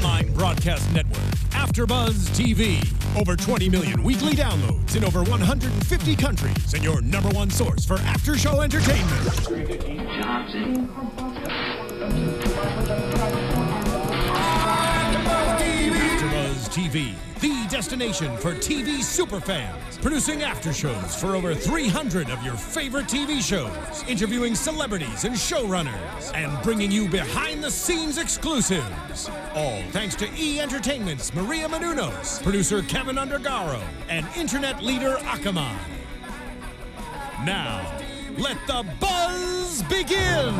online broadcast network, AFTERBUZZ TV. Over 20 million weekly downloads in over 150 countries, and your #1 source for after-show entertainment. AFTERBUZZ TV, the destination for TV superfans. Producing aftershows for over 300 of your favorite TV shows, interviewing celebrities and showrunners, and bringing you behind-the-scenes exclusives. All thanks to E! Entertainment's Maria Menounos, producer Kevin Undergaro, and internet leader Akamai. Now, let the buzz begin!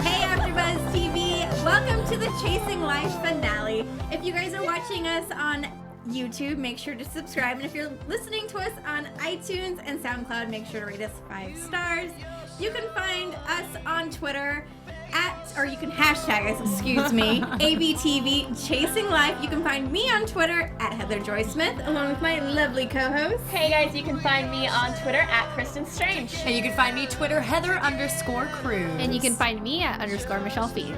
Hey AfterBuzz TV, welcome to the Chasing Life finale. If you guys are watching us on YouTube, make sure to subscribe, and if you're listening to us on iTunes and SoundCloud, make sure to rate us 5 stars. You can find us on Twitter or you can hashtag us, excuse me, ABTV Chasing Life. You can find me on Twitter at Heather Joy Smith, along with my lovely co-host. Hey guys, you can find me on Twitter at Kristin Strange. And you can find me Twitter Heather_Cruz. And you can find me at _Michelle Fee.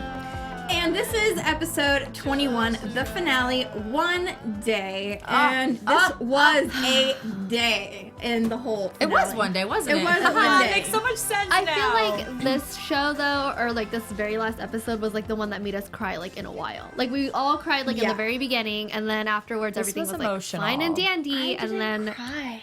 And this is episode 21, the finale, one day. And this was a day in the whole finale. It was one day, wasn't it? It was one day. Makes so much sense I now. feel like this show, though, or like this very last episode, was like the one that made us cry like in a while. Like we all cried like in the very beginning, and then afterwards everything was like emotional. fine and dandy, I didn't and then cry.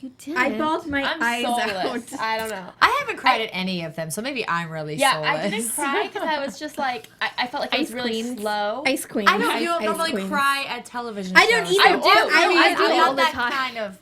you did. I bawled my I'm eyes soulless. out. I don't know. I haven't cried at any of them, so maybe I'm really soulless. I didn't cry because I was just like, I felt like it was Ice really Queens. slow. Ice Queen. I don't Ice normally Queen. cry at television I don't shows. either. I do. I do I'm all not the that time. kind of.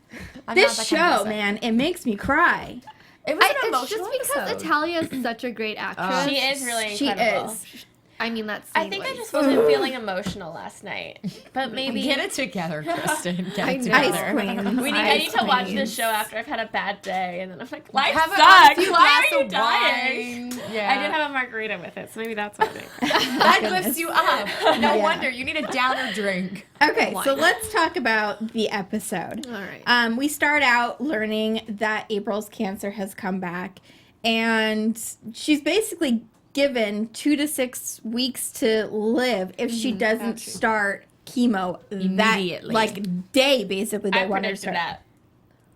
I'm This not that show, kind of person. man, it makes me cry. It was an It's emotional just because episode. Italia is such a great actress. She is really She incredible. is. I mean, that's. I think I just wasn't feeling emotional last night. But maybe Get it together, Kristen. Get I it know. together. Ice Queen. I need to watch this show after I've had a bad day, and then I'm like, life Have sucks. a few Why glass are you of dying? wine. Yeah. I did have a margarita with it, so maybe that's what it is. That lifts you up. No Yeah. wonder you need a downer drink. Okay, so Wine. let's talk about the episode. All right. We start out learning that April's cancer has come back, and she's basically given 2 to 6 weeks to live if she doesn't start chemo Immediately. that day. Basically, they I want her to predicted start.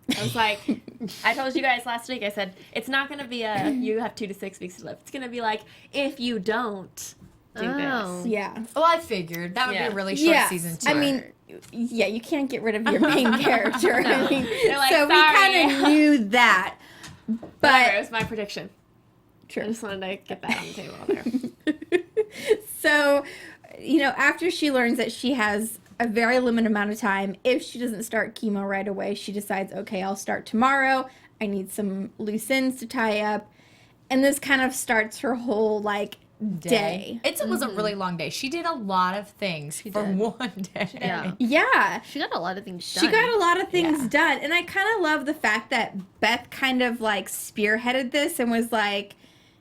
that. I was like, I told you guys last week, I said, it's not going to be you have 2 to 6 weeks to live. It's going to be like, if you don't do Oh. this. Yeah, Well, I figured that would be Yeah. a really short yeah. season 2. I mean, yeah, you can't get rid of your main character. I mean, They're like, so we "Sorry." kind of knew that, Whatever, but it was my prediction. I true. just wanted to get that on the table there. So, after she learns that she has a very limited amount of time, if she doesn't start chemo right away, she decides, okay, I'll start tomorrow. I need some loose ends to tie up. And this kind of starts her whole, day. It was a really long day. She did a lot of things for did. one day. Yeah. Yeah. She got a lot of things done. She got a lot of things Yeah. done. And I kind of love the fact that Beth kind of, spearheaded this and was like,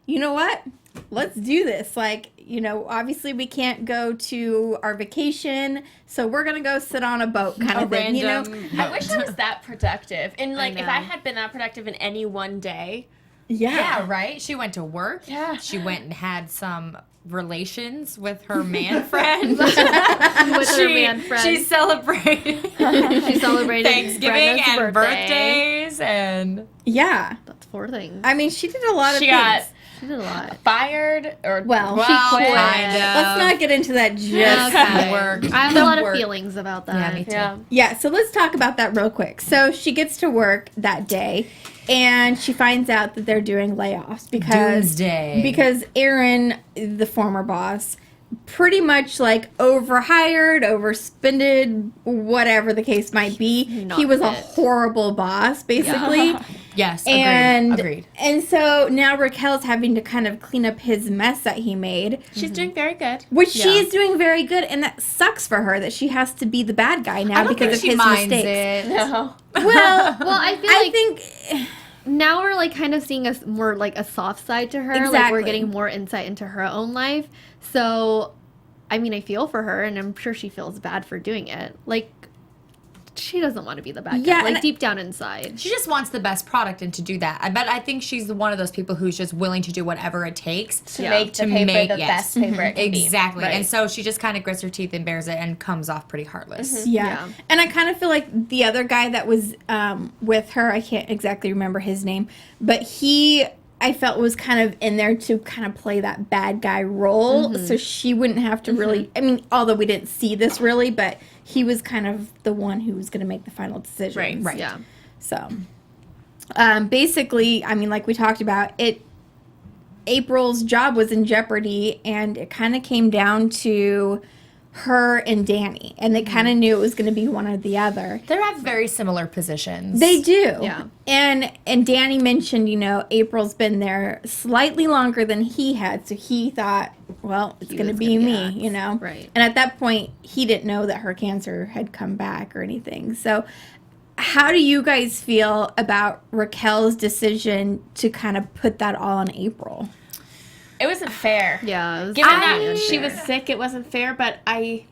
you know what? Let's do this. Obviously we can't go to our vacation, so we're going to go sit on a boat kind of thing, I wish I was that productive. And, I if know. I had been that productive in any one day, Yeah, right? She went to work. Yeah. She went and had some relations with her man friend. with her man friend. She celebrated She celebrated Thanksgiving Brenna's and birthday. birthdays and Yeah. That's 4 things. I mean, she did a lot of she things. got She did a lot. fired or Well, she well, quit. kind of. Let's not get into that just Okay. work. I have The a lot work. of feelings about that. Yeah, me too. Yeah. Yeah, so let's talk about that real quick. So she gets to work that day, and she finds out that they're doing layoffs Doomsday. because Aaron, the former boss, pretty much overhired, overspended, whatever the case might be. Not He was a fit. horrible boss, basically. Yes, agreed. And so now Raquel's having to kind of clean up his mess that he made, She's doing very good. which she's doing very good, and that sucks for her that she has to be the bad guy now I don't because think of she his minds mistakes. it. No. Well, Well, I feel I like think now we're kind of seeing more a soft side to her. Like Exactly. we're getting more insight into her own life. So, I mean, I feel for her, and I'm sure she feels bad for doing it. she doesn't want to be the bad guy. Yeah, Like and deep down inside. She just wants the best product and to do that. But I think she's one of those people who's just willing to do whatever it takes to make the paper the best paper it can be. Exactly. Right. And so she just kind of grits her teeth and bears it and comes off pretty heartless. Yeah. And I kind of feel like the other guy that was with her, I can't exactly remember his name, but I felt was kind of in there to kind of play that bad guy role, so she wouldn't have to really, I mean, although we didn't see this really, but he was kind of the one who was going to make the final decision. Right. Yeah. So, basically, I mean, like we talked about, April's job was in jeopardy, and it kind of came down to her and Danny, and they kind of knew it was going to be one or the other. They have very similar positions. They do. Yeah. And Danny mentioned, April's been there slightly longer than he had, so he thought, well, it's going to be me, Right. And at that point, he didn't know that her cancer had come back or anything. So how do you guys feel about Raquel's decision to kind of put that all on April? It wasn't fair. Yeah. It was Given very that she unfair. was sick, it wasn't fair, but I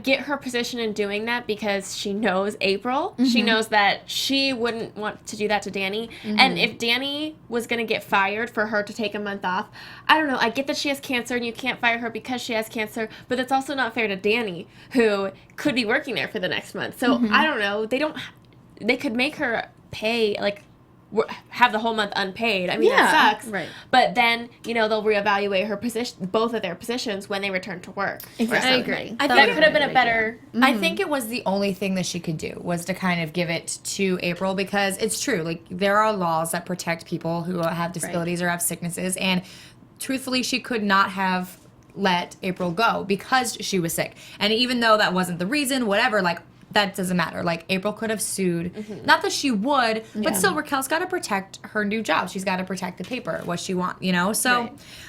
get her position in doing that because she knows April. She knows that she wouldn't want to do that to Danny. And if Danny was going to get fired for her to take a month off, I don't know. I get that she has cancer and you can't fire her because she has cancer, but that's also not fair to Danny, who could be working there for the next month. So I don't know. They could make her pay, like, have the whole month unpaid. I mean, that sucks. Right. But then, they'll reevaluate her position, both of their positions, when they return to work. Exactly. I agree. I That think could have been a better... I think it was the only thing that she could do was to kind of give it to April, because it's true. Like, there are laws that protect people who have disabilities or have sicknesses, and truthfully, she could not have let April go because she was sick. And even though that wasn't the reason, whatever, like, that doesn't matter. Like, April could have sued. Not that she would, but still, Raquel's got to protect her new job. She's got to protect the paper, what she wants, So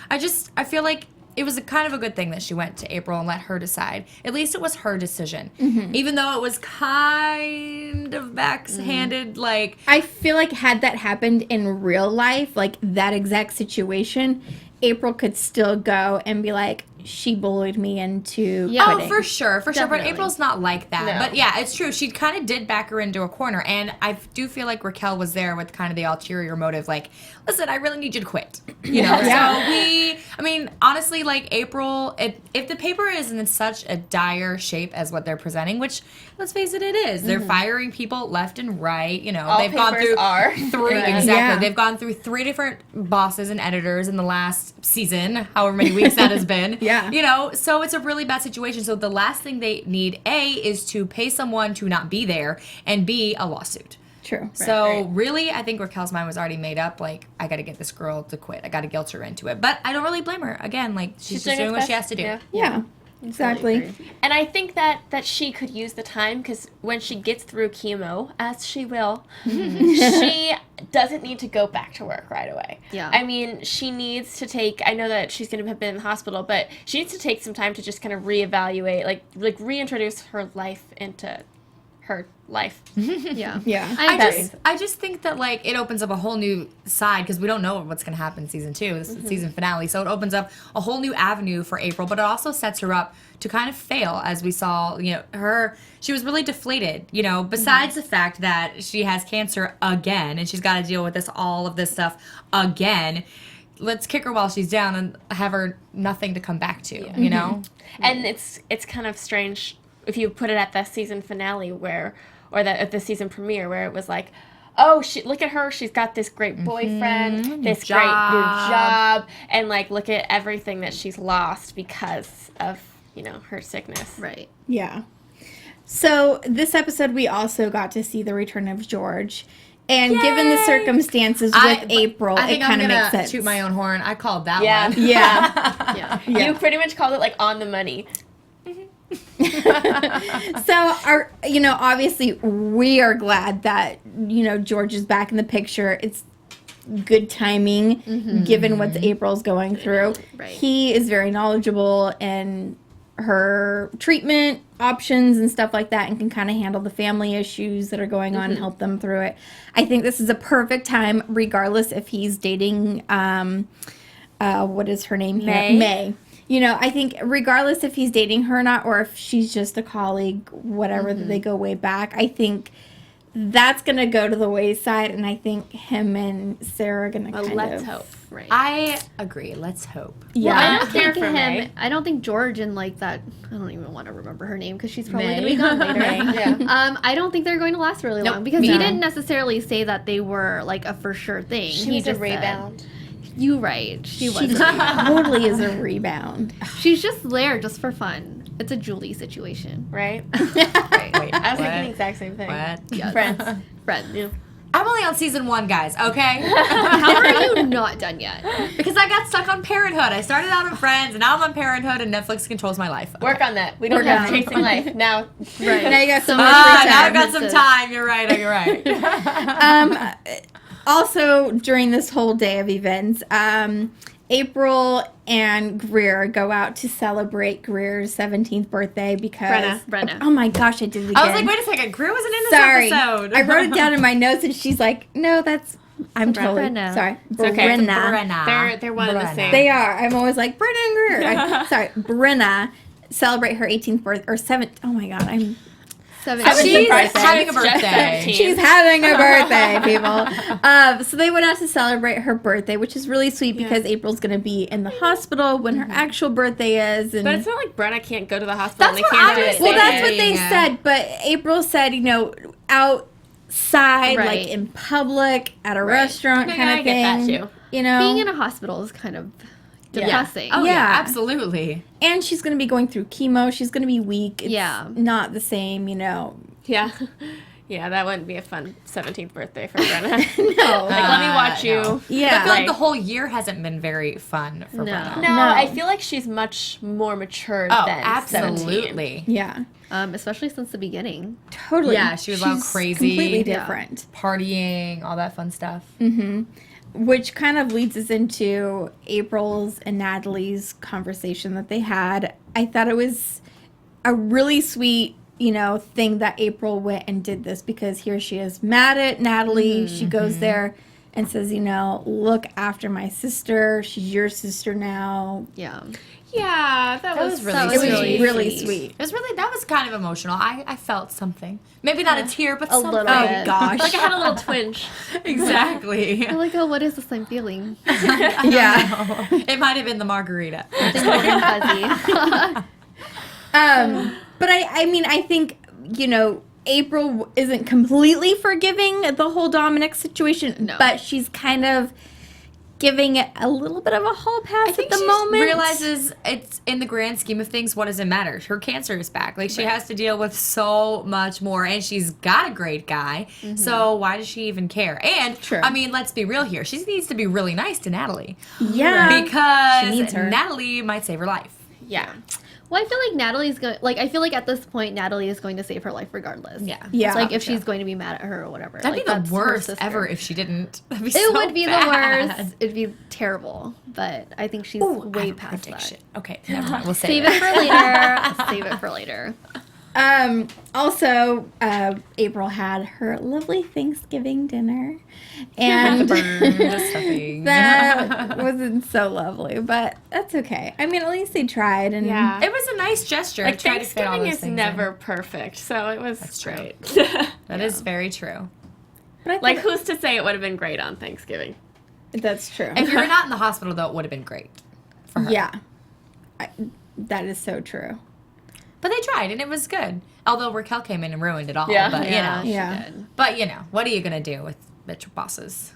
I feel like it was kind of a good thing that she went to April and let her decide. At least it was her decision. Even though it was kind of backhanded, like... I feel like had that happened in real life, like that exact situation, April could still go and be like, she bullied me into quitting. Oh, for sure. But Definitely. April's not like that. No. But yeah, it's true. She kind of did back her into a corner, and I do feel like Raquel was there with kind of the ulterior motive, like, listen, I really need you to quit. So honestly, like, April, if the paper is in such a dire shape as what they're presenting, which, let's face it, it is. They're firing people left and right. All They've gone papers through are. exactly. Yeah. They've gone through 3 different bosses and editors in the last season, however many weeks that has been. Yeah. So it's a really bad situation. So the last thing they need, A, is to pay someone to not be there, and B, a lawsuit. True. So really, I think Raquel's mind was already made up. Like, I got to get this girl to quit. I got to guilt her into it. But I don't really blame her. Again, like, she's just doing what she has to do. Yeah. Exactly. agree. And I think that she could use the time, because when she gets through chemo, as she will, she doesn't need to go back to work right away. Yeah. I mean, she needs to take, I know that she's going to have been in the hospital, but she needs to take some time to just kind of reevaluate, like reintroduce her life into her life. Yeah. Yeah. I just think that, like, it opens up a whole new side, because we don't know what's going to happen in season 2, this is the season finale. So it opens up a whole new avenue for April, but it also sets her up to kind of fail, as we saw. She was really deflated. Besides the fact that she has cancer again, and she's got to deal with all of this stuff again. Let's kick her while she's down and have her nothing to come back to. And it's kind of strange if you put it at the season finale at the season premiere, where it was like, oh, look at her, she's got this great boyfriend, this great new job, and like, look at everything that she's lost because of, her sickness. Right. Yeah. So this episode, we also got to see the return of George. And given the circumstances with April, it kind of makes sense. Toot my own horn. I called that Yeah. one. Yeah. Yeah. You pretty much called it, like, on the money. So, obviously, we are glad that, George is back in the picture. It's good timing, given what April's going through. Right. He is very knowledgeable in her treatment options and stuff like that, and can kind of handle the family issues that are going on and help them through it. I think this is a perfect time, regardless if he's dating, what is her name here? May. May. you know, I think regardless if he's dating her or not, or if she's just a colleague, whatever, that they go way back, I think that's going to go to the wayside, and I think him and Sarah are going to kind let's of... hope. Right. I agree. Let's hope. Yeah. Well, I I don't care think for May. him. I don't think George and like that. I don't even want to remember her name because she's probably May. gonna be gone later. Yeah. I don't think they're going to last really Nope. long because Me he neither. didn't necessarily say that they were like a for sure thing. She he was a just said- rebound. You right. She was. She totally is a rebound. She's just there just for fun. It's a Julie situation. Right? Right. Wait, I was what? thinking the exact same thing. What? Yes. Friends. Friends. Yeah. I'm only on season 1, guys, okay? How are you not done yet? Because I got stuck on Parenthood. I started out on Friends, and now I'm on Parenthood, and Netflix controls my life. Work on that. We don't Work have on it. Chasing Life. Now, Right. Now you got some So more much free Now time. I've got some time. You're right. Also, during this whole day of events, April and Greer go out to celebrate Greer's 17th birthday because... Brenna. Oh my gosh, I did it again. I was like, wait a second. Greer wasn't in this Sorry. episode. I wrote it down in my notes, and she's like, no, that's... I'm totally... Brenna. Sorry. It's okay. Brenna. they're one and the same. They are. I'm always like, Brenna and Greer. Sorry. Brenna celebrate her 18th birthday, or 7th... Oh my god, I'm... 17. She's birthday. having a Just birthday. 17. She's having a birthday, people. So they went out to celebrate her birthday, which is really sweet because April's going to be in the hospital when her actual birthday is. And But it's not like Brenna can't go to the hospital That's and they what can't I do was it. well, saying. that's what they said. But April said, you know, outside, Right. like in public, at a restaurant Yeah, kind I of get that thing. too. You know, Being in a hospital is kind of depressing. Oh, Yeah. yeah, absolutely. and she's going to be going through chemo. She's going to be weak. It's Yeah. not the same, you know. Yeah. Yeah, that wouldn't be a fun 17th birthday for Brenna. No. Like, let me watch you. no. Yeah. I feel like Like- the whole year hasn't been very fun for No. Brenna. No, No. I feel like she's much more mature Oh, than 17. absolutely. Yeah. Especially since the beginning. Totally. Yeah, she was all She's crazy. Completely Yeah. different. Partying, all that fun stuff. Which kind of leads us into April's and Natalie's conversation that they had. I thought it was a really sweet, you know, thing that April went and did this because here she is mad at Natalie. She goes there and says, you know, look after my sister. She's your sister now. Yeah. Yeah, that was really It was sweet. really sweet. It was really, that was kind of emotional. I felt something. Maybe not a tear, but A something. little Oh bit. gosh. like I had a little twinge. Exactly. I'm like, oh, what is this I'm feeling? Yeah. It might have been the margarita. Something warm and fuzzy. But I mean, I think, you know, April isn't completely forgiving the whole Dominic situation, No. but she's kind of giving it a little bit of a hall pass I think at the she moment. realizes it's in the grand scheme of things, what does it matter? Her cancer is back. Like she has to deal with so much more, and she's got a great guy. So why does she even care? And True. I mean, let's be real here. She needs to be really nice to Natalie Yeah. because She needs her. Natalie might save her life. Yeah. Well, I feel like Natalie's going. Like, I feel like at this point, Natalie is going to save her life regardless. Yeah. Yeah. It's like if she's going to be mad at her or whatever. That'd like, be that's the her worst sister. ever if she didn't. That'd be It so would be bad. the worst. It'd be terrible. But I think she's Ooh, I way have a past prediction. that. Okay, never mind. We'll Save it for later. Save it for later. Also, April had her lovely Thanksgiving dinner, and The stuffing. that wasn't so lovely, but that's okay. I mean, at least they tried, and Yeah. It was a nice gesture. Like, to try to fit all Thanksgiving those is things never in. perfect, so it was That's true. great. That is very true. But I thought Like, who's to say it would have been great on Thanksgiving? that's true. If you were not in the hospital, though, it would have been great for her. Yeah, that is so true. But they tried, and it was good. Although Raquel came in and ruined it all. Yeah. But, Yeah, you she know. Yeah. did. But, you know, what are you going to do with bitch bosses?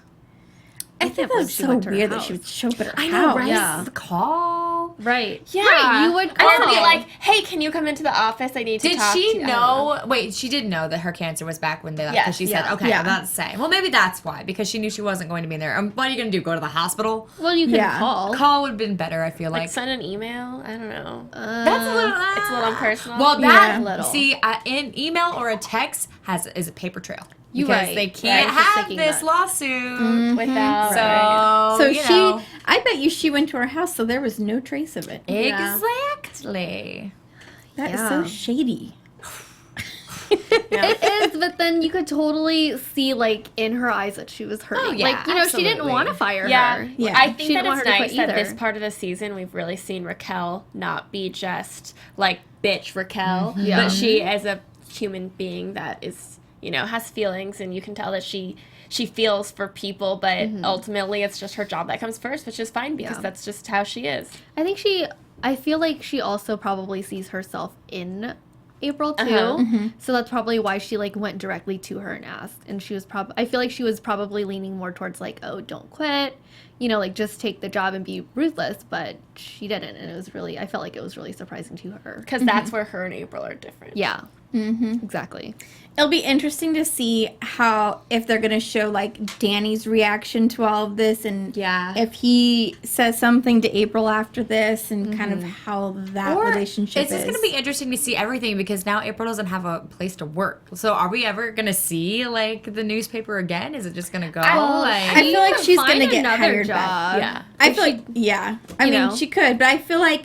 I can't think that believe was she so went to her weird that house. she would show up at her I house. know, right? Yeah. The call. Right. Yeah. Right. You would Or call. be like, hey, can you come into the office? I need to Did talk to she you. know? Wait, she did know that her cancer was back when they left. Yes, Because she said, yeah. okay, Yeah. I'm about to say. Well, maybe that's why. Because she knew she wasn't going to be in there. What are you going to do? Go to the hospital? Well, you can Yeah. call. Call would have been better, I feel Like, like. send an email? I don't know. That's a little. It's a little impersonal. Well, Yeah. that Little. see, an email or a text is a paper trail. You because right. they Right, can't I was just have thinking this that. lawsuit. Without. So, So you know. I bet you she went to her house, so there was no trace of it. Yeah. Exactly. That is Yeah. so shady. It is, but then you could totally see, like, in her eyes that she was hurting. Oh, yeah, like, you know, she didn't absolutely. want to fire Yeah. her. Yeah. I She think didn't that want it's her to nice quit that this either. part of the season we've really seen Raquel not be just like bitch Raquel, Yeah. but she as a human being that is, you know, has feelings, and you can tell that she feels for people, but ultimately it's just her job that comes first, which is fine because Yeah. that's just how she is. I feel like she also probably sees herself in April too. Uh-huh. So that's probably why she like went directly to her and asked. And she was I feel like she was probably leaning more towards like, oh, don't quit. You know, like just take the job and be ruthless, but she didn't, and it was really, I felt like it was really surprising to her. Because that's where her and April are different. Yeah. Mm-hmm. Exactly. It'll be interesting to see if they're going to show like Danny's reaction to all of this, and if he says something to April after this, and kind of how that relationship it's is. just going to be interesting to see everything, because now April doesn't have a place to work. So are we ever going to see like the newspaper again? Is it just going to go? I feel like she's going to get another hired job. back. Yeah. I feel like, I mean, know. she could, but I feel like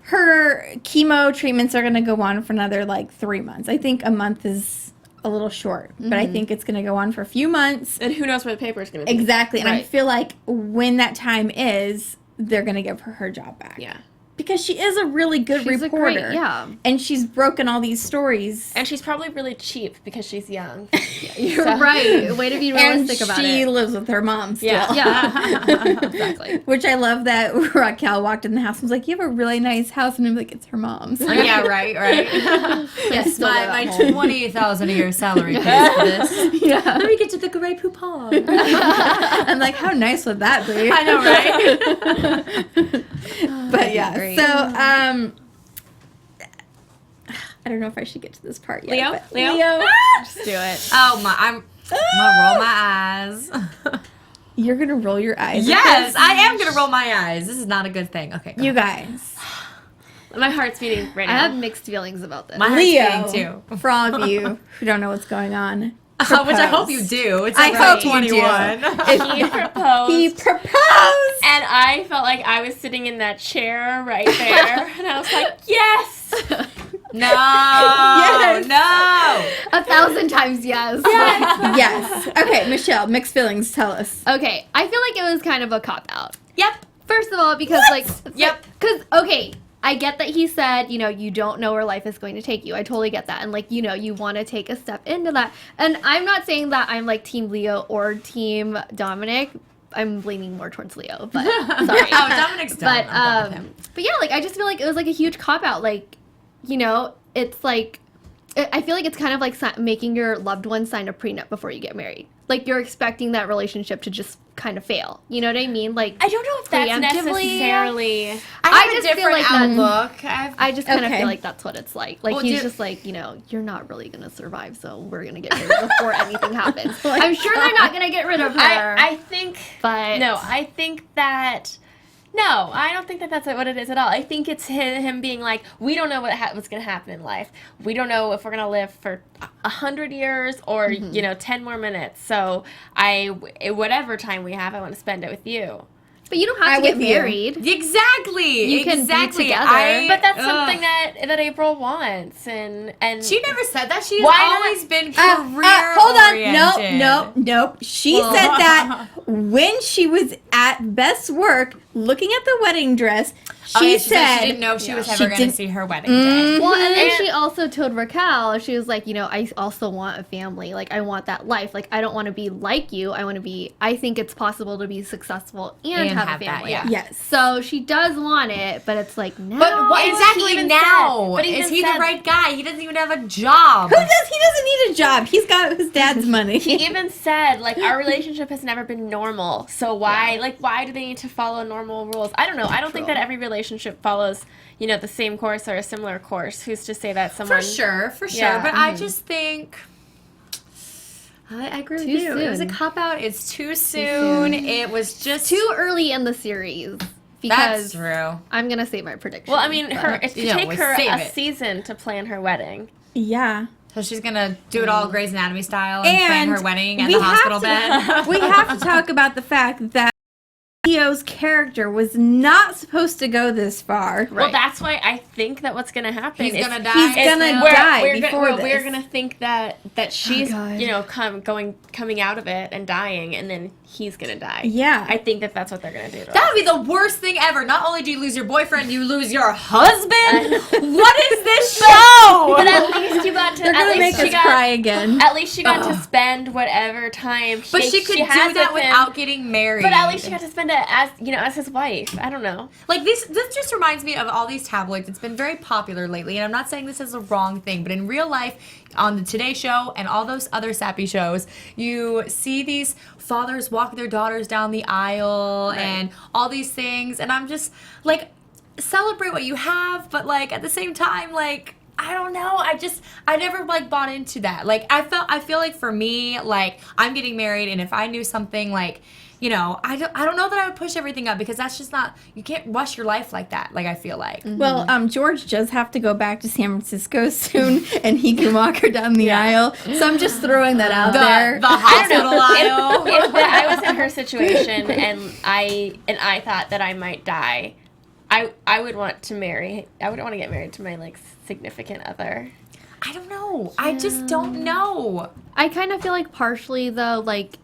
her chemo treatments are going to go on for another like 3 months. I think a month is a little short, but I think it's going to go on for a few months. And who knows where the paper is going to be. Exactly. And I Right. feel like when that time is, they're going to give her job back. Yeah. Because she is a really good She's a reporter. great, yeah. And she's broken all these stories. And she's probably really cheap because she's young. You're So- right. Way to be realistic and about she it. lives with her mom still. Yeah. Yeah. Exactly. Which I love that Raquel walked in the house and was like, you have a really nice house. And I'm like, it's her mom's. Yeah, right. Yes, still live my at home. 20,000 a year salary pays for this. Yeah. Let me get to the Grey Poupon. I'm like, how nice would that be? I know, right? But yeah, Great. so I don't know if I should get to this part yet. Leo? but Leo? Just do it. Oh my! I'm gonna roll my eyes. You're gonna roll your eyes. Yes, I am gonna roll my eyes. This is not a good thing. Okay, go You ahead. guys, My heart's beating right I now. have mixed feelings about this. My heart's Leo, beating too. for all of you who don't know what's going on, Which I hope you proposed. do. It's I already hope you do. 21. He proposed. He proposed. And I felt like I was sitting in that chair right there. And I was like, yes! No, Yes. no. 1,000 times yes. Yes. Okay, Michelle, mixed feelings. Tell us. Okay, I feel like it was kind of a cop out. Yep. First of all, because like, Yep. because okay, I get that he said, you know, you don't know where life is going to take you. I totally get that, and like, you know, you want to take a step into that. And I'm not saying that I'm like Team Leo or Team Dominic. I'm leaning more towards Leo, but sorry. Oh, Dominic's done. But I'm done with him. but yeah, like I just feel like it was like a huge cop out. Like, you know, it's like I feel like it's kind of like making your loved one sign a prenup before you get married. Like you're expecting that relationship to just kind of fail. You know what I mean? Like I don't know if that's preemptively- necessarily... I I have just a feel different like that- outlook. I just kind of Okay. feel like that's what it's like. Like Well, he's do- just like, you know, you're not really gonna survive, so we're gonna get rid of her before anything happens. I'm sure they're not gonna get rid of her. I think... but No, I think that... No, I don't think that that's what it is at all. I think it's him being like, we don't know what's going to happen in life. We don't know if we're going to live for 100 years or, you know, 10 more minutes. So whatever time we have, I want to spend it with you. but you don't have I'm to get with you. married. Exactly. You can be exactly. together. But that's Ugh. something that April wants. And She never said that. She's Why not? always been Hold career-oriented. on. Nope. She said that when she was at Beth's work looking at the wedding dress, she said she didn't know she was she ever going to didn't- see her wedding day. Well, and then And- she also told Raquel, she was like, you know, I also want a family. Like, I want that life. Like, I don't want to be like you. I think it's possible to be successful and have a have that, family. yeah. Yes. So she does want it, but it's like, no. But what he exactly even now? said- but he Is even he said- the right guy? He doesn't even have a job. Who does? He doesn't need a job. He's got his dad's money. he even said, like, our relationship has never been normal. So why do they need to follow normal rules? I don't know. I don't think that every relationship follows, you know, the same course or a similar course. Who's to say that someone... For sure. Yeah. But I just think... I agree with Too you. It was a soon. cop-out. It's too soon. It was just... Too early in the series. That's Because true. I'm going to say my prediction. Well, I mean, but- it you know, take we'll her save a it. season to plan her wedding. Yeah. So she's going to do it all Grey's Anatomy style and plan her wedding at we the have hospital to- bed. We have to talk about the fact that Leo's character was not supposed to go this far. Well, that's why I think that what's gonna happen. He's gonna die. He's gonna die before this. We're gonna think that she's God. coming out of it and dying, and then he's gonna die. Yeah. I think that's what they're gonna do. That would be the worst thing ever. Not only do you lose your boyfriend, you lose your husband. What is this show? But at least you got to. They're gonna make us cry again. At least she got to spend whatever time. But she could do has that with him. without getting married. But at least she got to spend it as his wife. I don't know. Like this just reminds me of all these tabloids. It's been very popular lately, and I'm not saying this is a wrong thing, but in real life, on the Today Show and all those other sappy shows, you see these fathers walk their daughters down the aisle and all these things, and I'm just like, celebrate what you have, but like at the same time, like, I don't know. I never like bought into that. Like I feel like for me, like I'm getting married, and if I knew something like, you know, I don't know that I would push everything up, because that's just not, you can't rush your life like that. Like I feel like. Well, George does have to go back to San Francisco soon, and he can walk her down the aisle. So I'm just throwing that out there. The hospital aisle. If I was in her situation and I thought that I might die, I would want to marry. I would want to get married to my like significant other. I don't know. I just don't know. I kind of feel like partially though, like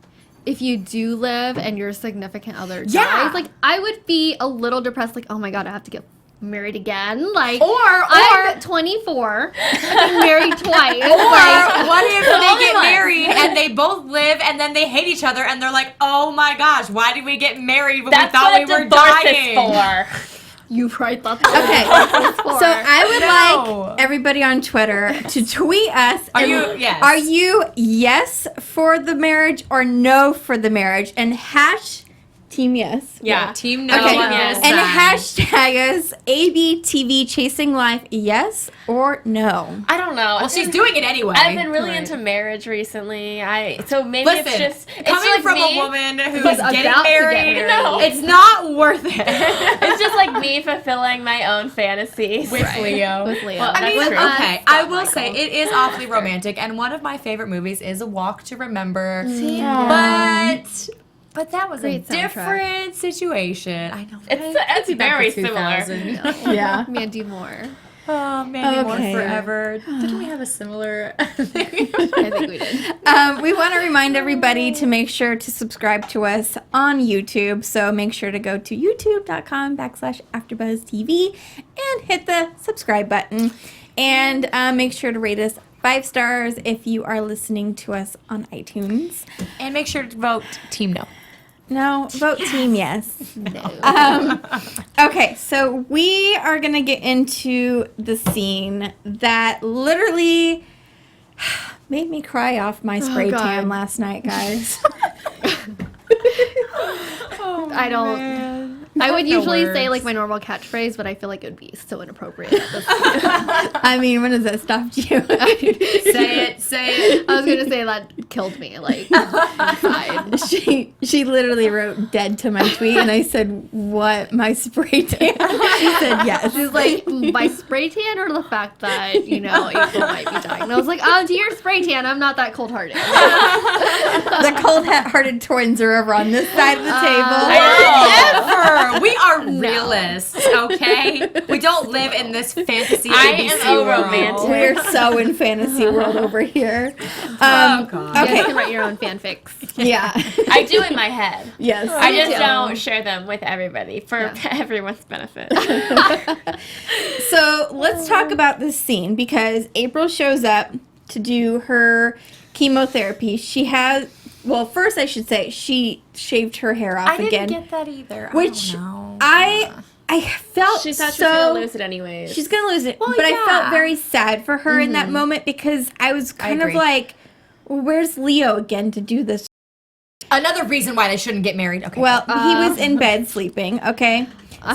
if you do live and your significant other dies, Yeah. like I would be a little depressed, like, oh my god, I have to get married again. Like, Or I'm 24, I've been married twice. Or Like, what if they only get one. married and they both live and then they hate each other and they're like, oh my gosh, why did we get married when That's we thought what we were divorce dying? is for. you right, that's what Okay, it's for. so I would No. like everybody on Twitter to tweet us. Are and you- yes. Are you yes for the marriage or no for the marriage? And team yes. Yeah. Team no. Okay, yes. and hashtag us ABTV Chasing Life, yes or no? I don't know. Well, she's doing it anyway. I've been really Right. into marriage recently. So maybe Listen, it's just coming like from me, a woman who's Who's getting about to get married, married. No. it's not worth it. It's just like me fulfilling my own fantasies. With Leo. With Leo. Well, I mean, That's true. okay, I will say it is awfully romantic, and one of my favorite movies is A Walk to Remember. But that was Great a soundtrack. different situation. I know. It's very similar. Yeah. Mandy Moore. Oh, Mandy Moore Okay. forever. Didn't we have a similar thing? I think we did. We want to remind everybody to make sure to subscribe to us on YouTube. So make sure to go to youtube.com/AfterBuzzTV and hit the subscribe button. And make sure to rate us 5 stars if you are listening to us on iTunes. And make sure to vote Team No. No, vote team yes. No. Okay, so we are going to get into the scene that literally made me cry off my spray God. tan last night, guys. I don't. I would usually say like my normal catchphrase, but I feel like it would be so inappropriate at this point. I mean, when has that stopped you? Say it. I was gonna say that killed me, like inside. She literally wrote dead to my tweet, and I said, what, my spray tan? She said yes. She's like, my spray tan or the fact that, April might be dying. And I was like, oh, to your spray tan, I'm not that cold-hearted. The cold-hearted twins are over on this side of the table. Whatever. We are realists, okay? We don't live in this fantasy ABC am a world. romantic. We're so in fantasy world over here. God. You guys Okay. can write your own fanfics. Yeah. I do in my head. Yes. I just too. don't share them with everybody for everyone's benefit. So let's talk about this scene because April shows up to do her chemotherapy. She has, well, first I should say she shaved her hair off I didn't again, get that either. which I don't know. I felt She thought so. she was going to lose it anyways. She's gonna lose it, Well, but I yeah. felt very sad for her in that moment because I was kind of agree. like, well, "Where's Leo again to do this?" Another reason why they shouldn't get married. Okay. Well, he was in bed sleeping. Okay.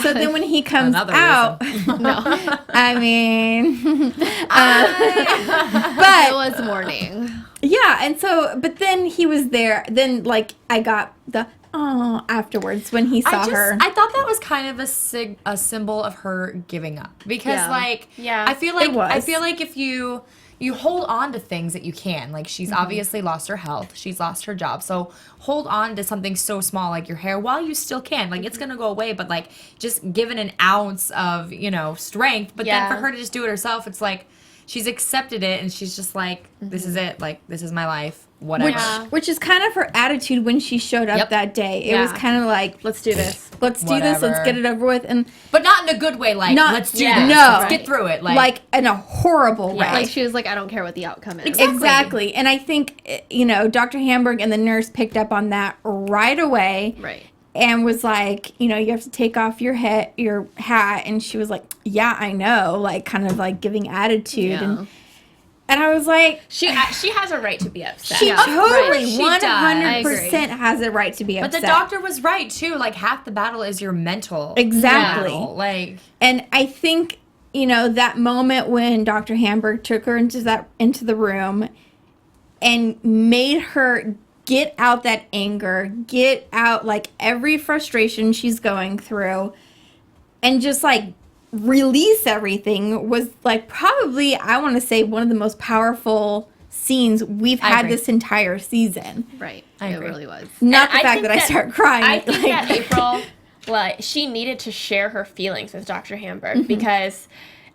So then when he comes Another out, No, I mean, it but was morning. yeah, and so, but then he was there. Then, like, I got the afterwards when he saw her. I thought that was kind of a symbol of her giving up because, Yeah. like, Yeah. I feel like It was. I feel like if you you hold on to things that you can. Like, she's obviously lost her health. She's lost her job. So hold on to something so small like your hair while you still can. Like, it's going to go away, but, like, just given an ounce of, you know, strength. But then for her to just do it herself, it's like she's accepted it and she's just like, this is it. Like, this is my life. Whatever. Which is kind of her attitude when she showed up that day. It was kind of like, let's do this. Let's do this. Let's get it over with. But not in a good way. Like, let's do this. No. Let's get through it. Like in a horrible way. Like, she was like, I don't care what the outcome is. Exactly. And I think, you know, Dr. Hamburg and the nurse picked up on that right away. Right. And was like, you know, you have to take off your hat. And she was like, yeah, I know. Like, kind of like giving attitude. And I was like, she has a right to be upset. She totally, She 100% has a right to be upset. But the doctor was right too. Like, half the battle is your mental. Exactly. Battle. Like, and I think, you know, that moment when Dr. Hamburg took her into the room and made her get out that anger, get out like every frustration she's going through, and just like release everything was like probably, I want to say, one of the most powerful scenes we've had this entire season. Right. I It agree. really was. Not the fact that I start crying. I think that April, like, she needed to share her feelings with Dr. Hamburg because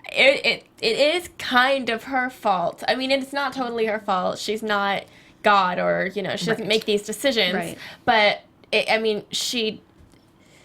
it is kind of her fault. I mean, it's not totally her fault. She's not God, or, you know, she doesn't make these decisions. Right. But I mean, she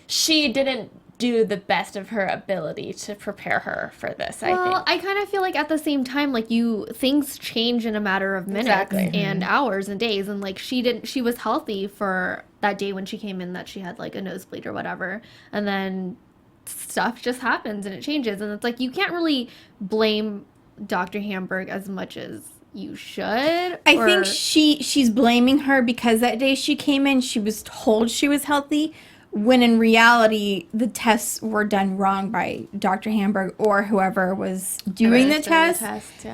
didn't do the best of her ability to prepare her for this. I think. I kind of feel like at the same time, like, things change in a matter of minutes Exactly. and hours and days, and like she was healthy for that day when she came in that she had like a nosebleed or whatever, and then stuff just happens and it changes, and it's like you can't really blame Dr. Hamburg as much as you should. I think she's blaming her because that day she came in, she was told she was healthy, when in reality the tests were done wrong by Dr. Hamburg or whoever was doing the test.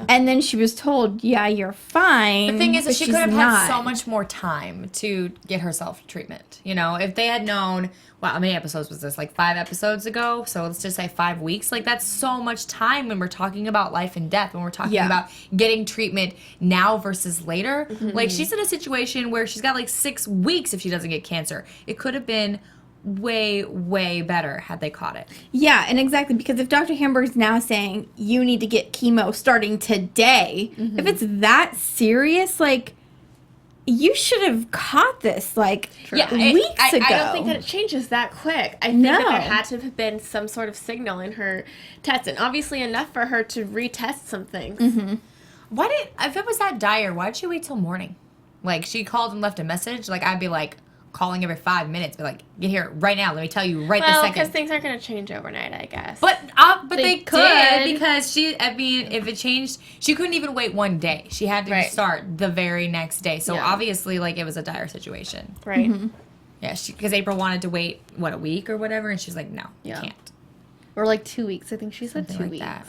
And then she was told, yeah, you're fine. the thing is that but she she's could have not. had so much more time to get herself treatment. You know, if they had known, wow, how many episodes was this? Like 5 episodes ago? So let's just say 5 weeks. Like, that's so much time when we're talking about life and death, when we're talking about getting treatment now versus later. Like, she's in a situation where she's got like 6 weeks if she doesn't get cancer. It could have been way better had they caught it. Yeah, and exactly, because if Dr. Hamburg's now saying you need to get chemo starting today, if it's that serious, like, you should have caught this like weeks ago. I don't think that it changes that quick. I think that there had to have been some sort of signal in her test, and obviously enough for her to retest some things. If it was that dire, why'd she wait till morning? Like, she called and left a message. Like, I'd be like calling every 5 minutes, be like, get here right now. Let me tell you this Well, second. because things aren't going to change overnight, I guess. But they could, did. because if it changed, she couldn't even wait 1 day. She had to start the very next day. So obviously, like, it was a dire situation. Right. Yeah, because April wanted to wait, a week or whatever, and she's like, no, you can't. or like 2 weeks. I think she said Something 2 like weeks. that.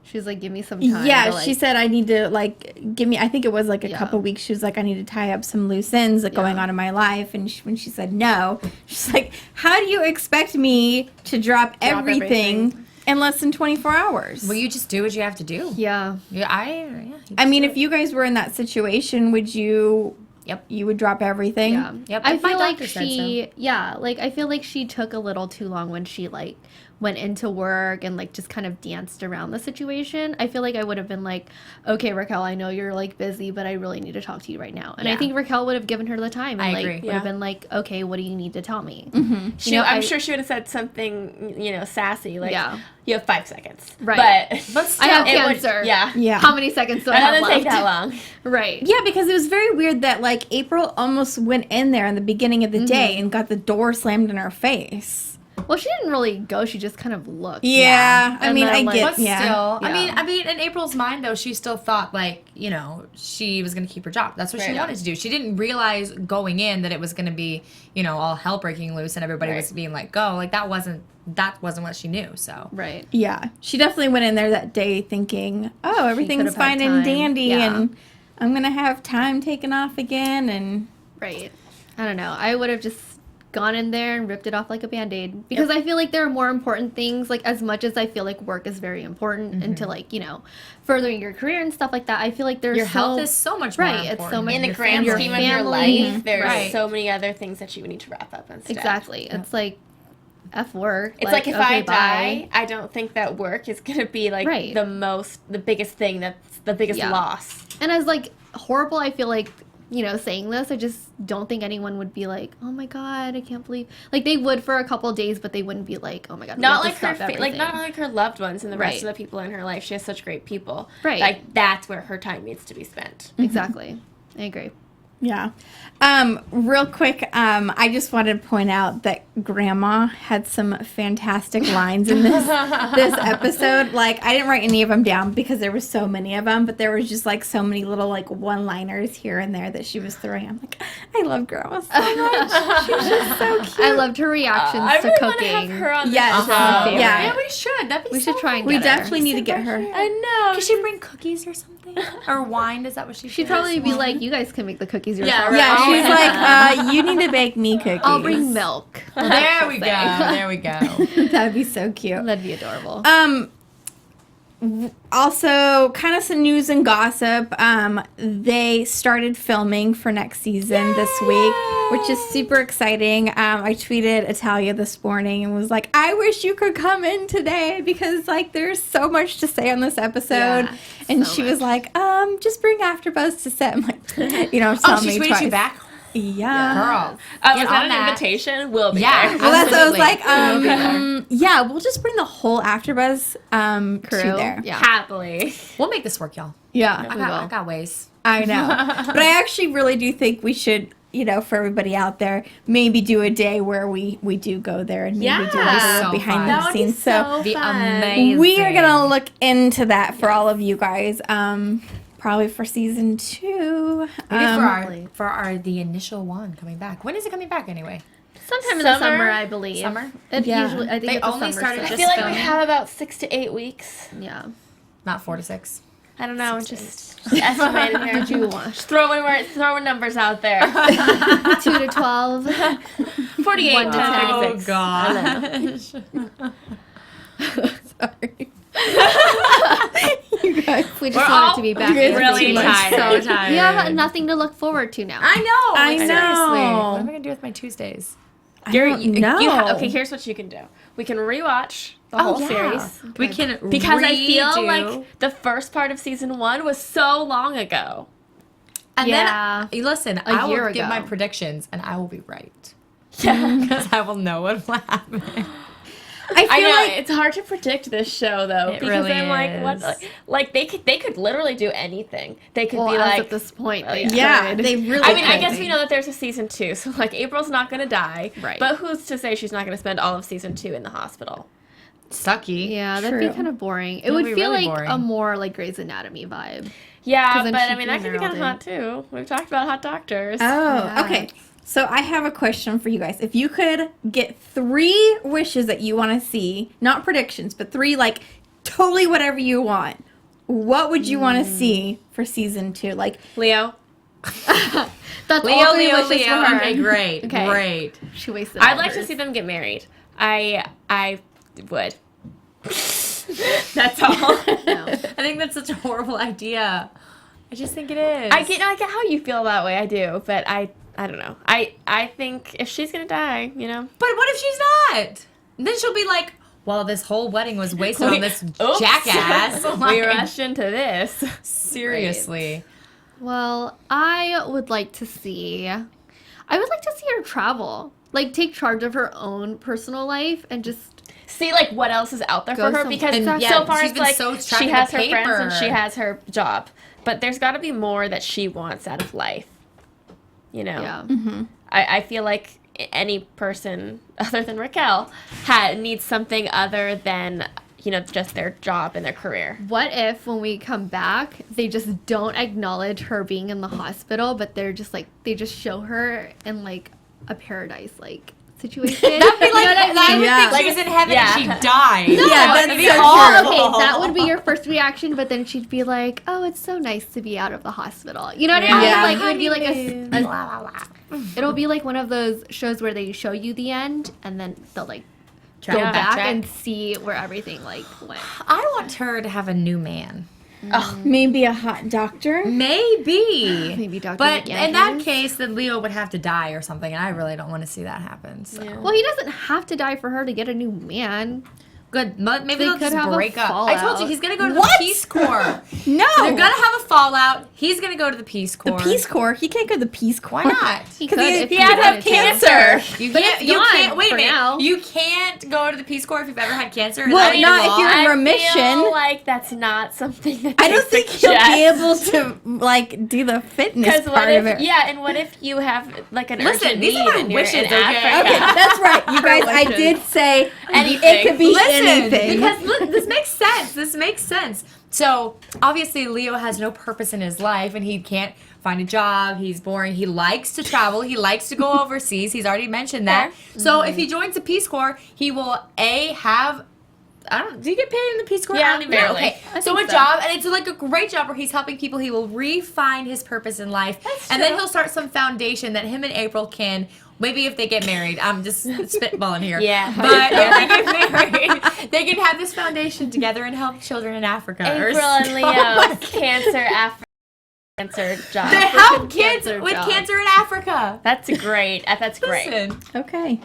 She's like, give me some time. Yeah, to, like, she said I need to like give me. I think it was like a couple weeks. She was like, I need to tie up some loose ends going on in my life. And when she said no, she's like, how do you expect me to drop everything in less than 24 hours? Well, you just do what you have to do. Yeah. I mean, if you guys were in that situation, would you? Yep. You would drop everything. Yeah. Yep. I If my feel like doctor said so. like I feel like she took a little too long when she like went into work and like just kind of danced around the situation. I feel like I would have been like, okay, Raquel, I know you're like busy, but I really need to talk to you right now. And I think Raquel would have given her the time and I like agree. would have been like, okay, what do you need to tell me? I'm sure she would have said something, sassy, like, you have 5 seconds. Right. But I have cancer. Yeah. How many seconds do I it have doesn't left? take that long. Right. Yeah, because it was very weird that like April almost went in there in the beginning of the day and got the door slammed in her face. Well, she didn't really go. She just kind of looked. Yeah. I And mean, then, I like- get. But still, Yeah. I mean, in April's mind, though, she still thought, like, she was going to keep her job. That's what she wanted to do. She didn't realize going in that it was going to be, all hell breaking loose and everybody was being like, go. Like, that wasn't what she knew, so. Right. Yeah, she definitely went in there that day thinking, "Oh, everything's could've had fine and time. dandy, Yeah. and I'm gonna have time taken off again." And Right. I don't know. I would have just gone in there and ripped it off like a Band-Aid. Because I feel like there are more important things, like as much as I feel like work is very important into like, you know, furthering your career and stuff like that, I feel like there's Your health is so much more important. It's so much In the your grand family, scheme of your life, there's Right. so many other things that you would need to wrap up instead. Exactly. It's like F work. It's like if okay, I bye. die, I don't think that work is going to be like Right. the biggest thing, that's the biggest loss. And as like horrible, I feel like, you know, saying this, I just don't think anyone would be like, oh my God, I can't believe. Like they would for a couple of days, but they wouldn't be like, oh my God, we Not have to like her, stop like not everything. like her loved ones and the rest Right. of the people in her life. She has such great people. Right. Like that's where her time needs to be spent. Exactly. I agree. Yeah. Real quick, I just wanted to point out that Grandma had some fantastic lines in this episode. Like, I didn't write any of them down because there were so many of them, but there was just like so many little like one-liners here and there that she was throwing. I'm like, I love Grandma so much. She's just so cute. I loved her reactions I to really want cooking. to have her on the Yes. show. favorite. Yeah. Yeah, we should. That'd be We so should try and We get her. definitely need to get her. I know. Could she bring cookies or something? Or wine? Is that what she She'd probably be like, you guys can make the cookies yourself. right. Yeah, she's like, you need to bake me cookies. I'll bring milk. There we go. There we go. That'd be so cute. That'd be adorable. Also, kind of some news and gossip. They started filming for next season this week, which is super exciting. I tweeted Italia this morning and was like, I wish you could come in today because like there's so much to say on this episode. Yeah, and so she was like, just bring AFTERBUZZ to set. I'm like, you know, Oh, tell she's me waiting twice. you back? Yeah. Girl. Was Get that on an that. invitation? We'll be Yeah. there. Well, that's what I was Absolutely. like. Yeah, we'll just bring the whole AFTERBUZZ Crew. to there. Yeah. Happily. We'll make this work, y'all. Yeah. I got ways. I know. But I actually really do think we should, you know, for everybody out there, maybe do a day where we do go there and maybe do like a Yeah. little So behind fun. the That would be scenes. so Be fun. amazing. We are going to look into that for all of you guys. Probably for season 2. Maybe for the initial one coming back. When is it coming back anyway? Sometime in the Summer? summer, I believe. Summer? It Yeah. usually, I think They it's a only summer started I stuff. feel like filming. we have about 6 to 8 weeks. Yeah. Not 4 to 6. I don't know, just estimating here. Did you watch? Throwing numbers out there. 2 to 12. 48 1 to 10. to 36. gosh. Sorry. You guys. We just want it to be back. you guys are really too much. tired. So tired. We have nothing to look forward to now. I know. I like, know. Seriously. What am I going to do with my Tuesdays? I don't know. Okay, here's what you can do. We can rewatch the whole series. We can Because I feel redo- like the first part of season 1 was so long ago. And Yeah. then, listen, I year will give my ago. predictions and I will be right. Yeah. Because I will know what will happen. I I feel know like it's hard to predict this show though It because really I'm like, is. what? Like they could literally do anything. They could Well, be as like, at this point, they yeah, could. they really I mean, I could. guess we know that there's a season 2, so like April's not gonna die, Right. But who's to say she's not gonna spend all of season 2 in the hospital? Sucky. Yeah, that'd True. be kind of boring. It It'd would be feel really like boring. a more like Grey's Anatomy vibe. Yeah, 'Cause then but I she'd mean be that in could be there kind of all hot too. We've talked about hot doctors. Oh, Yeah. okay. So I have a question for you guys. If you could get 3 wishes that you want to see, not predictions, but 3 like totally whatever you want, what would you want to see for season 2? Like, Leo. That's Leo, all 3 Leo, wishes Leo. for her. Okay, great. Okay. Great. She wasted. I'd all like to hers. see them get married. I would. That's all. No. I think that's such a horrible idea. I just think it is. I get how you feel that way. I do, but I don't know. I think if she's gonna die, you know. But what if she's not? Then she'll be like, well, this whole wedding was wasted on this Oops. jackass. We Like, rushed into this. seriously. Well, I would like to see her travel. Like take charge of her own personal life and just See like what else is out there Go for her some- because And, so yeah, far she's it's been like so she tracking has the her friends and paper. she has her job, but there's got to be more that she wants out of life. You know. yeah. I feel like any person other than Raquel needs something other than, you know, just their job and their career. What if when we come back, they just don't acknowledge her being in the hospital, but they're just like they just show her in like a paradise like situation. That'd be like, I would Yeah. think she was in heaven Yeah. and she died. Yeah, That'd that's be so awful. Okay, that would be your first reaction, but then she'd be like, "Oh, it's so nice to be out of the hospital." You know what I mean? Yeah. Like it would be like it'll be like one of those shows where they show you the end and then they'll like go Yeah. back Backtrack. and see where everything like went. I want her to have a new man. Maybe a hot doctor. Maybe. Maybe Dr. But McAndrews. in that case, then Leo would have to die or something, and I really don't want to see that happen. So. Well, he doesn't have to die for her to get a new man. Good. Maybe They they'll could just have a break up. I told you fallout. he's gonna go to the What? Peace Corps. No. They're gonna have a fallout. He's gonna go to the Peace The Corps. Peace Corps. He can't go to the Peace Corps. Why not? He 'Cause could he- if he he had to have wanted to. cancer. You But can't. it's You gone can't. Wait a for minute. now. You can't go to the Peace Corps if you've ever had cancer. Is Well, that in not the if you're law? in remission. I feel like that's not something that I they don't think he'll suggest. be able to like do the fitness Because what part if, of it. yeah, and what if you have like an Listen, urgent these are need my and you're wishes, in okay? Africa? Okay, that's right. You guys, I wishes. did say Anything. it could be anything. Because look, this makes sense. This makes sense. So obviously Leo has no purpose in his life, and he can't find a job. He's boring. He likes to travel. He likes to go overseas. He's already mentioned that. So if he joins the Peace Corps, he will have. Do you get paid in the Peace Corps? Yeah, I don't even know. barely. Okay, I so a think so. job, and it's like a great job where he's helping people. He will refine his purpose in life, and then he'll start some foundation that him and April can. Maybe if they get married, I'm just spitballing here. Yeah. But if they get married, they can have this foundation together and help children in Africa. or April and something. Leo, cancer, cancer job. They help kids cancer with job. cancer in Africa. That's great. That's great. Listen. Okay.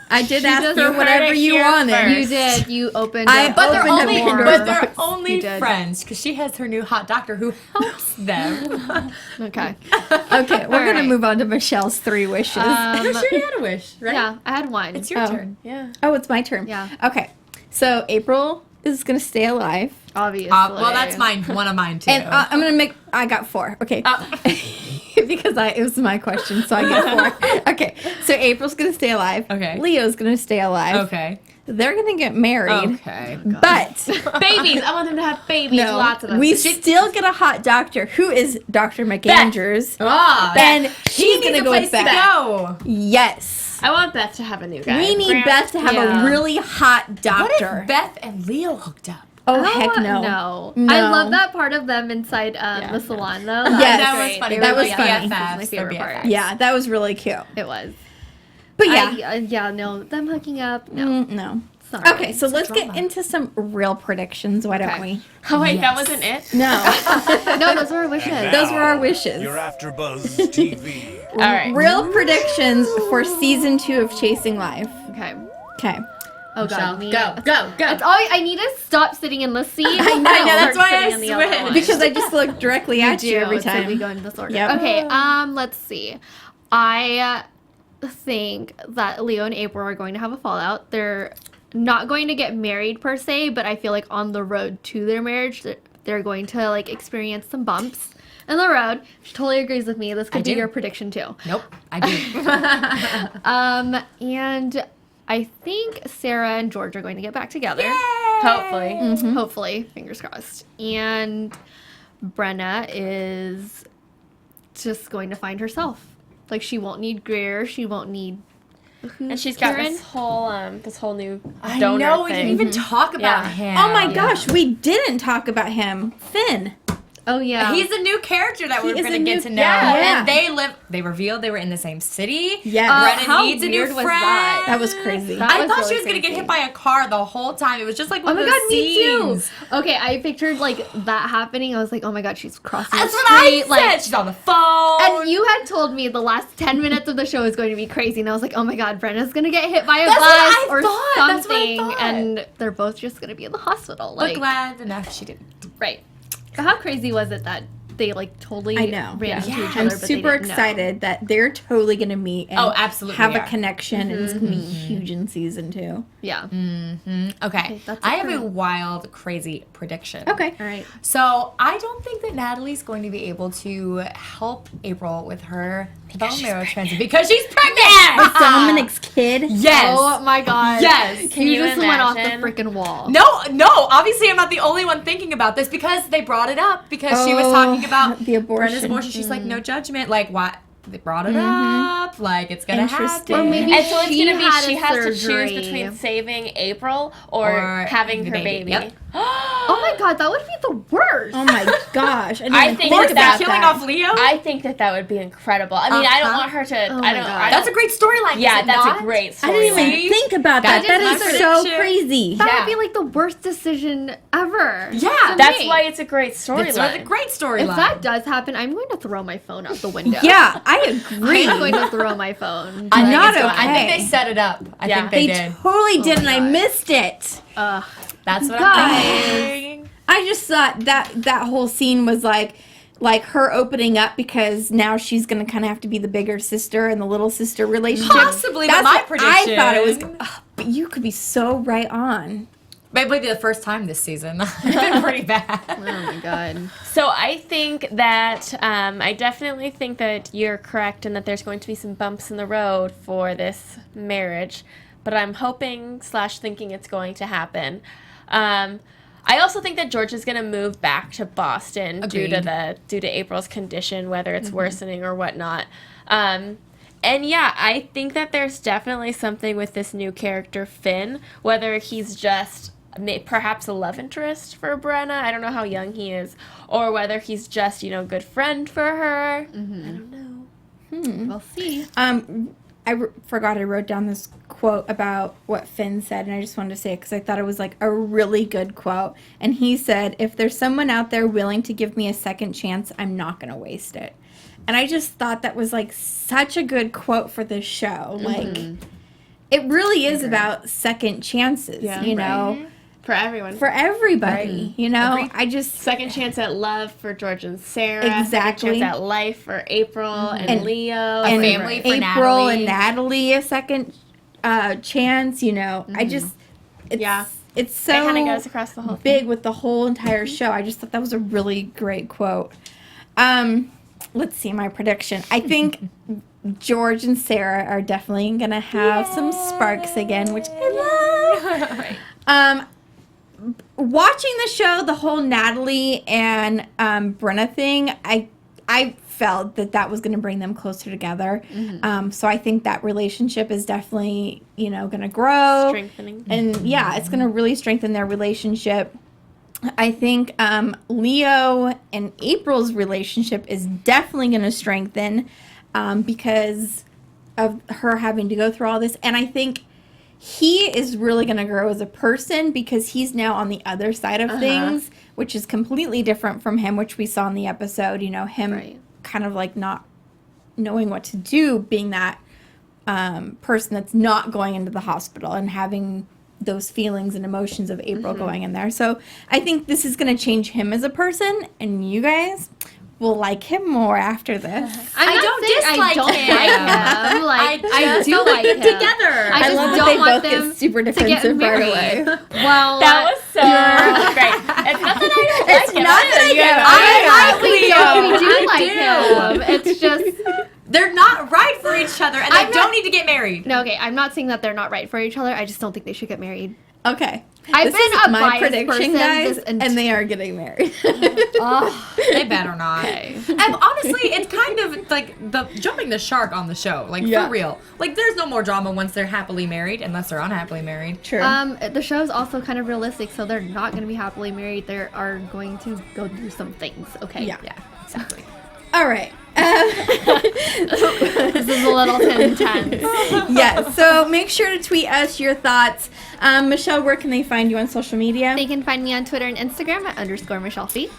I did She ask does- for you heard whatever it you here wanted. first. You did. You opened. I up But they're Open the only, Pandora's but they're box. only You did. friends because she has her new hot doctor who helps them. Okay. Okay, we're All gonna right. move on to Michelle's 3 wishes. No, she already had a wish, right? Yeah, I had one. It's your Oh. turn. Yeah. Oh, it's my turn. Yeah. Okay. So April is gonna stay alive, Obviously. Well, that's mine. One of mine too. and I'm gonna make. I got 4. Okay. Because it was my question, so I get 4. Okay. So April's gonna stay alive. Okay. Leo's gonna stay alive. Okay. They're gonna get married. Okay. But Babies. I want them to have babies. no, Lots of them. we still get a hot doctor who is Dr. McAndrews. Ah, And she she's needs gonna a go place with to Beth. go. Yes. I want Beth to have a new guy. We need Grant- Beth to have yeah. a really hot What doctor. if Beth and Leo hooked up? Oh, heck no. No. No. I love that part of them inside the salon, though. Yes. that was great. funny. They That were was like funny. BFFs. BFFs, My favorite they're part. BFFs. Yeah, that was really cute. It was. But yeah. Yeah, no, them hooking up, no. No. Sorry. Okay, so let's get drama. into some real predictions. Why don't Okay. we? Oh wait, that Yes. wasn't it. No. No, those were our wishes. Those were our wishes. Your AFTERBUZZ TV. All right. Real predictions for season 2 of Chasing Life. Okay. Okay. Oh god, me. Go. It's always, I need to stop sitting in this seat. I know, that's why I Sitting in the other switched. one. Because I just look directly at you every So we time. go in this order. Yep. Okay, let's see. I think that Leo and April are going to have a fallout. They're not going to get married per se, but I feel like on the road to their marriage, they're going to like experience some bumps in the road. She totally agrees with me. This could I be do. your prediction too. Nope, I do. And I think Sara and George are going to get back together. Hopefully. Hopefully, fingers crossed. And Brenna is just going to find herself. Like she won't need Greer. She won't need. And she's got Karen? this whole new I donor know we thing. didn't even talk about Yeah. him. Oh my gosh, we didn't talk about him. Finn. Oh yeah. He's a new character that He we're is gonna a get new- to know. yeah. And they revealed they were in the same city. Yes. Brenna how needs a new weird was friend. that? That was crazy. That I was thought really she was gonna get crazy. hit by a car the whole time. It was just like Oh one my of those god, me too. scenes. Okay, I pictured like that happening. I was like, oh my god, she's crossing That's the what I street. said. Like, She's on the phone. and you had told me the last 10 minutes of the show is going to be crazy, and I was like, oh my god, Brenna's gonna get hit by a That's bus what I or thought. That's what I something, thought. and they're both just gonna be in the hospital. but Like, glad enough she didn't. right? But how crazy was it that they like totally I know. ran into Yeah. each I'm other? But super they didn't know. excited that they're totally going to meet and Oh, absolutely have they a are. connection, and it's going to be huge in season 2. Yeah. Okay, that's I it have for a me. wild, crazy prediction. Okay. All right. So I don't think that Natalie's going to be able to help April with her bone marrow transplant because she's pregnant. Dominic's kid. Yes. Oh my god. Yes. Can you you just went off the imagine? freaking wall. No. Obviously, I'm not the only one thinking about this because they brought it up because she was Oh, talking about the abortion. Brenna's abortion. She's like, no judgment. Like, why? they brought it up. Like, it's gonna Interesting. happen. Or maybe And so it's she gonna be had she a has to choose surgery. between saving April or having the her baby. Yep. Oh my god, that would be the worst. Oh my gosh. I, didn't I even think think that about killing that. off Leo. I think that would be incredible. I mean, I don't want her to. Oh I my don't. God. I That's don't a great storyline. yeah, is it that's not? a great I story. didn't even think about that. That That is is my so prediction. crazy. That Yeah. would be like the worst decision ever. Yeah. to That's make. why it's a great It's a storyline. great storyline. If that does happen, I'm going to throw my phone out the window. Yeah, I agree. I'm going to throw my phone. I think Not it's going- I think okay. they set it up. I Yeah. think they They did. totally did, and my I God. missed it. That's what Guys. I'm thinking. I just thought that whole scene was like her opening up because now she's gonna kind of have to be the bigger sister and the little sister relationship. Possibly, but That's my what prediction. I thought it was. But you could be so right on. Maybe the first time this season. It's been pretty bad. Oh my god. So I think that I definitely think that you're correct and that there's going to be some bumps in the road for this marriage, but I'm hoping / thinking it's going to happen. I also think that George is going to move back to Boston due to April's condition, whether it's worsening or whatnot. And yeah, I think that there's definitely something with this new character, Finn, whether he's just perhaps a love interest for Brenna. I don't know how young he is. Or whether he's just, good friend for her. I don't know. We'll see. Forgot I wrote down this quote about what Finn said, and I just wanted to say it because I thought it was like a really good quote. And he said, "If there's someone out there willing to give me a second chance, I'm not going to waste it." And I just thought that was like such a good quote for this show. Like, it really is about second chances, you know, For everyone. for everybody, you know. Agreed. I just Second chance at love for George and Sarah. Exactly. Second chance at life for April and Leo. and family for April Natalie. and Natalie a second chance, you know. I just it's Yeah. it's It kind of so goes across the whole thing. big with the whole entire show. I just thought that was a really great quote. Let's see my prediction. I think George and Sarah are definitely gonna have some sparks again, which I love. Watching the show, the whole Natalie and Brenna thing, I felt that was going to bring them closer together. So I think that relationship is definitely, going to grow. Strengthening. And yeah, it's going to really strengthen their relationship. I think Leo and April's relationship is definitely going to strengthen because of her having to go through all this. And I think he is really going to grow as a person because he's now on the other side of things, which is completely different from him, which we saw in the episode, him kind of like not knowing what to do, being that person that's not going into the hospital and having those feelings and emotions of April going in there. So I think this is going to change him as a person, and you guys will like him more after this. I don't saying dislike I don't him. like him. Like, I just do don't like them him. together. I just love that don't they want both them get super to get defensive right married. away. Well, That was so great. It's not that I don't It's like him. not that I You don't have- we do like him. It's just They're not right for each other, and they don't need to get married. no. Okay, I'm not saying that they're not right for each other. I just don't think they should get married. Okay. I've This been is a my biased prediction, person guys, this and they are getting married. They better not. Okay. And honestly, it's kind of like the jumping the shark on the show. Like, Yeah. for real. Like, there's no more drama once they're happily married, unless they're unhappily married. True. The show's also kind of realistic, so they're not going to be happily married. They are going to go through some things. Okay. Yeah. Yeah, exactly. All right. This is a little intense. Yeah, so make sure to tweet us your thoughts. Michelle, where can they find you on social media? They can find me on Twitter and Instagram at _MichelleFee.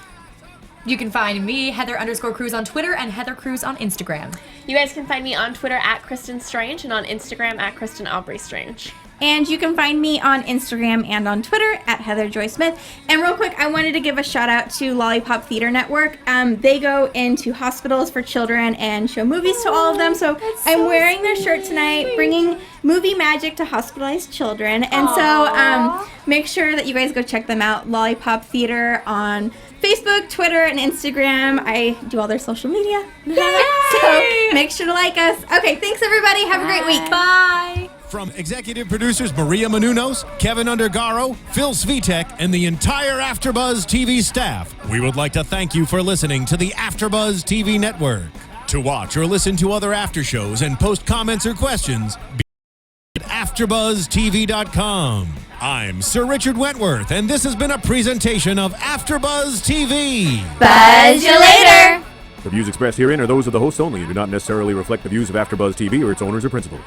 You can find me, Heather_Cruz on Twitter, and Heather Cruz on Instagram. You guys can find me on Twitter at Kristin Strange and on Instagram at Kristen Aubrey Strange. And you can find me on Instagram and on Twitter at Heather Joy Smith. And real quick, I wanted to give a shout out to Lollipop Theater Network. They go into hospitals for children and show movies to all of them. So I'm wearing their shirt tonight, bringing movie magic to hospitalized children. And so make sure that you guys go check them out. Lollipop Theater on Facebook, Twitter, and Instagram. I do all their social media. So make sure to like us. Okay, thanks everybody. Have a great week. Bye! From executive producers Maria Menounos, Kevin Undergaro, Phil Svitek, and the entire AfterBuzz TV staff, we would like to thank you for listening to the AfterBuzz TV network. To watch or listen to other after shows and post comments or questions, be at AFTERBUZZTV.com. I'm Sir Richard Wentworth, and this has been a presentation of AFTERBUZZ TV. Buzz you later. The views expressed herein are those of the hosts only and do not necessarily reflect the views of AfterBuzz TV or its owners or principals.